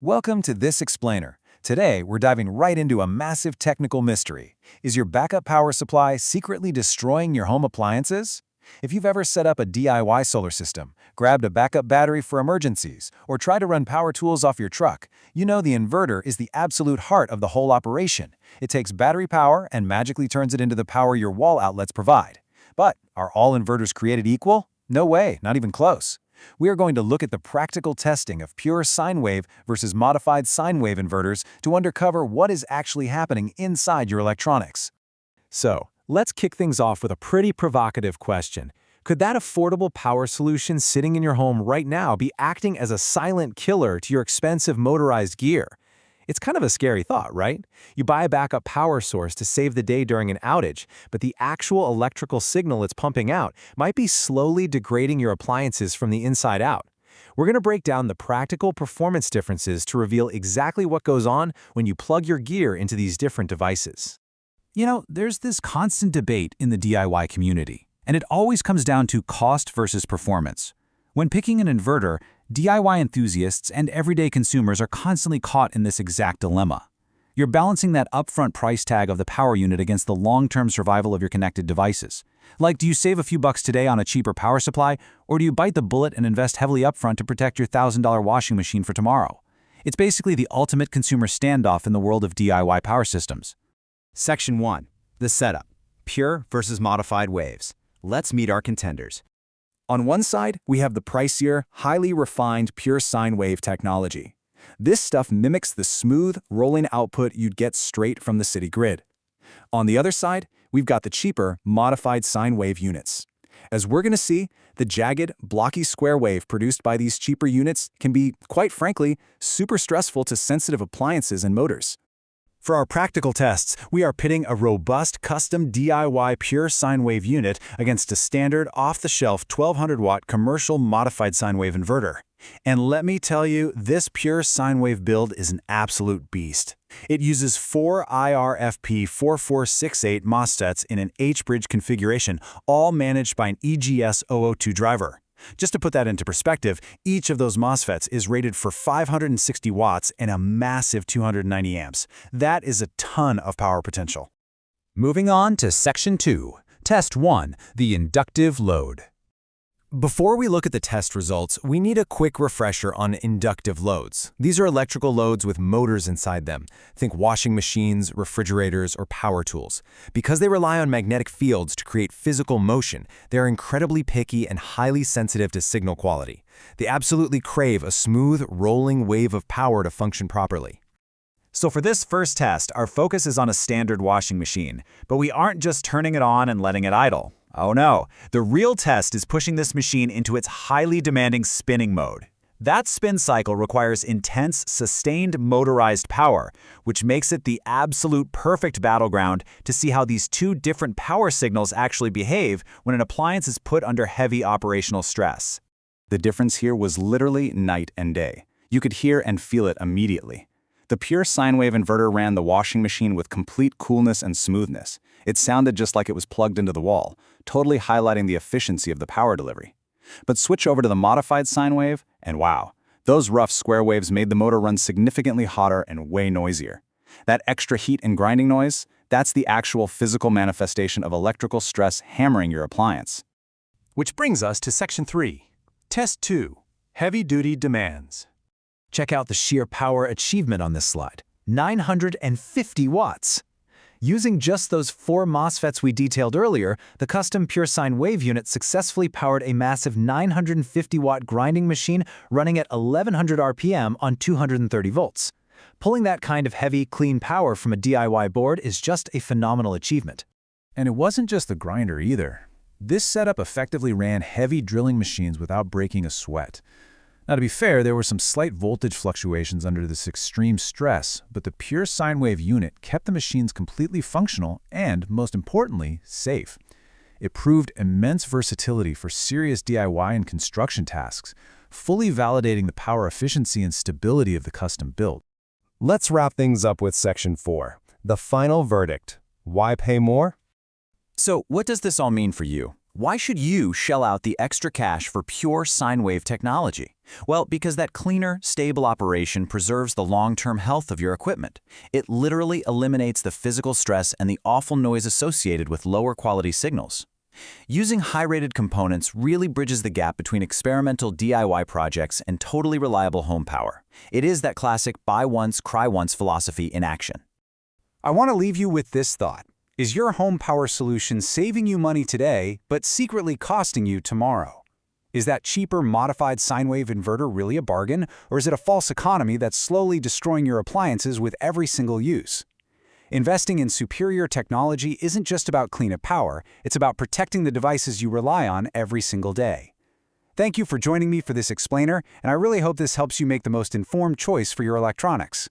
Welcome to This Explainer. Today, we're diving right into a massive technical mystery. Is your backup power supply secretly destroying your home appliances? If you've ever set up a DIY solar system, grabbed a backup battery for emergencies, or tried to run power tools off your truck, you know the inverter is the absolute heart of the whole operation. It takes battery power and magically turns it into the power your wall outlets provide. But are all inverters created equal? No way, not even close. We are going to look at the practical testing of pure sine wave versus modified sine wave inverters to uncover what is actually happening inside your electronics. So, let's kick things off with a pretty provocative question. Could that affordable power solution sitting in your home right now be acting as a silent killer to your expensive motorized gear? It's kind of a scary thought, right? You buy a backup power source to save the day during an outage, but the actual electrical signal it's pumping out might be slowly degrading your appliances from the inside out. We're going to break down the practical performance differences to reveal exactly what goes on when you plug your gear into these different devices. You know, there's this constant debate in the DIY community, and it always comes down to cost versus performance. When picking an inverter, DIY enthusiasts and everyday consumers are constantly caught in this exact dilemma. You're balancing that upfront price tag of the power unit against the long-term survival of your connected devices. Like, do you save a few bucks today on a cheaper power supply, or do you bite the bullet and invest heavily upfront to protect your $1,000 washing machine for tomorrow? It's basically the ultimate consumer standoff in the world of DIY power systems. Section 1. The setup. Pure versus modified waves. Let's meet our contenders. On one side, we have the pricier, highly refined pure sine wave technology. This stuff mimics the smooth, rolling output you'd get straight from the city grid. On the other side, we've got the cheaper, modified sine wave units. As we're going to see, the jagged, blocky square wave produced by these cheaper units can be, quite frankly, super stressful to sensitive appliances and motors. For our practical tests, we are pitting a robust custom DIY pure sine wave unit against a standard off-the-shelf 1200-watt commercial modified sine wave inverter. And let me tell you, this pure sine wave build is an absolute beast. It uses 4 IRFP4468 MOSFETs in an H-bridge configuration, all managed by an EGS002 driver. Just to put that into perspective, each of those MOSFETs is rated for 560 watts and a massive 290 amps. That is a ton of power potential. Moving on to Section 2. Test 1. The inductive load. Before we look at the test results, we need a quick refresher on inductive loads. These are electrical loads with motors inside them. Think washing machines, refrigerators, or power tools. Because they rely on magnetic fields to create physical motion, they are incredibly picky and highly sensitive to signal quality. They absolutely crave a smooth, rolling wave of power to function properly. So for this first test, our focus is on a standard washing machine, but we aren't just turning it on and letting it idle. Oh no, the real test is pushing this machine into its highly demanding spinning mode. That spin cycle requires intense, sustained motorized power, which makes it the absolute perfect battleground to see how these two different power signals actually behave when an appliance is put under heavy operational stress. The difference here was literally night and day. You could hear and feel it immediately. The pure sine wave inverter ran the washing machine with complete coolness and smoothness. It sounded just like it was plugged into the wall, totally highlighting the efficiency of the power delivery. But switch over to the modified sine wave, and wow, those rough square waves made the motor run significantly hotter and way noisier. That extra heat and grinding noise, that's the actual physical manifestation of electrical stress hammering your appliance. Which brings us to Section 3. Test 2. Heavy-duty demands. Check out the sheer power achievement on this slide. 950 watts. Using just those 4 MOSFETs we detailed earlier, the custom pure sine wave unit successfully powered a massive 950-watt grinding machine running at 1100 RPM on 230 volts. Pulling that kind of heavy, clean power from a DIY board is just a phenomenal achievement. And it wasn't just the grinder either. This setup effectively ran heavy drilling machines without breaking a sweat. Now, to be fair, there were some slight voltage fluctuations under this extreme stress, but the pure sine wave unit kept the machines completely functional and, most importantly, safe. It proved immense versatility for serious DIY and construction tasks, fully validating the power efficiency and stability of the custom build. Let's wrap things up with Section 4, the final verdict. Why pay more? So what does this all mean for you? Why should you shell out the extra cash for pure sine wave technology? Well, because that cleaner, stable operation preserves the long-term health of your equipment. It literally eliminates the physical stress and the awful noise associated with lower quality signals. Using high-rated components really bridges the gap between experimental DIY projects and totally reliable home power. It is that classic buy once, cry once philosophy in action. I want to leave you with this thought. Is your home power solution saving you money today, but secretly costing you tomorrow? Is that cheaper modified sine wave inverter really a bargain, or is it a false economy that's slowly destroying your appliances with every single use? Investing in superior technology isn't just about cleaner power, it's about protecting the devices you rely on every single day. Thank you for joining me for this explainer, and I really hope this helps you make the most informed choice for your electronics.